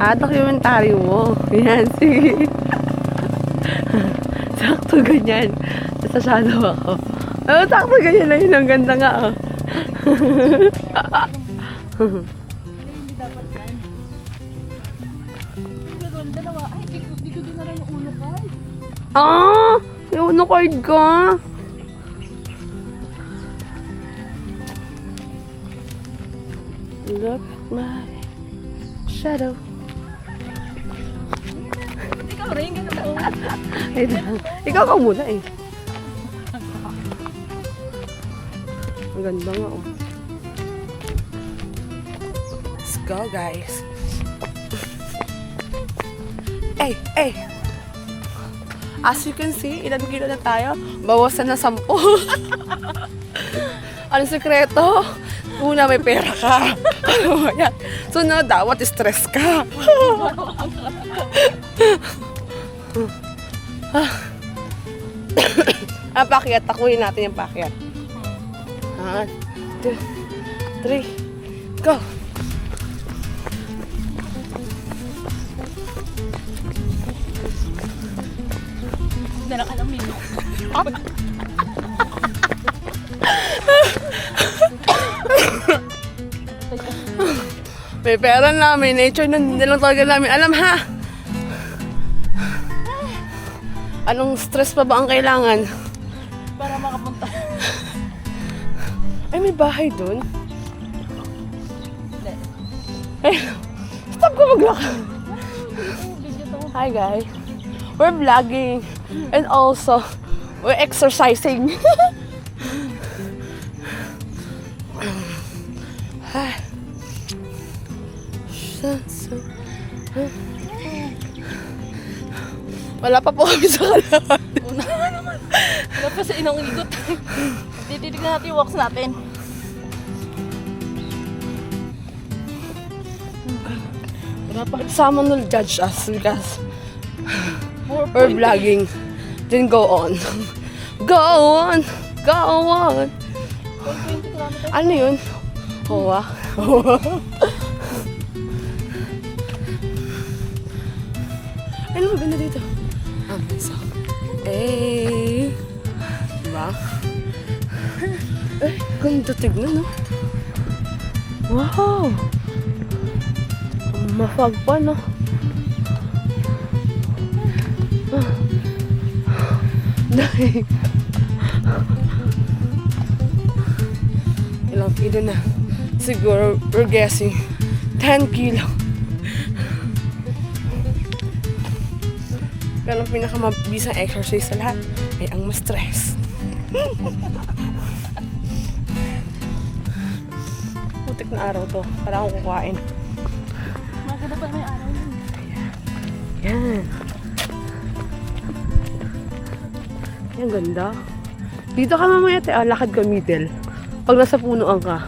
Documentary mo. Yan, sige. Sakto ganyan. Sa shadow ako. Oh, sakto ganyan na yun. Ang ganda nga, oh. Hindi dapat yan. Pero dalawa, ay, di ko din na lang yung ulo ko. Yung uno card ka. Look at my shadow. Ikaw rin, ganun ako. Ay lang. Ikaw ka muna eh. Ang ganda nga, oh. Let's go, guys. Hey! As you can see, ilan kilo na tayo? Bawasan na 10. Anong sekreto? Una, may pera ka. Ano ba yan? Sunod, dapat stress ka. Pakyat. Takuhin natin yung pakyat. 1, 2, 3, go! Dala ka ng milo. May pera namin, nature nun lang talaga namin. Alam ha? Anong stress pa ba ang kailangan? Para makapunta. Ay, may bahay dun. Hindi. Ay, stop ko maglakad. Video to. Hi guys. We're vlogging and also we're exercising. Wala pa po kami sa kalahati. Una nga naman. Wala pa sa inang ikot. Titignan natin yung walks natin. Wala pa. Someone will judge us because we're vlogging. Then go on. Go on! Go on! 20 kilometers. Ano yun? Hoa. Ano maganda dito? So, diba? Ganda tignan, no? Wow! Mafag pa, no? Dahil ilang kilo na? Siguro, we're guessing 10 kilo. Pero ang pinakamabisang exercise sa lahat ay ang ma-stress. Putik na araw to. Para akong kukain. Maganda pa may araw yun. Yan. Yan, ganda. Dito ka mamaya, lakad ka middle. Pag nasa punuan ka.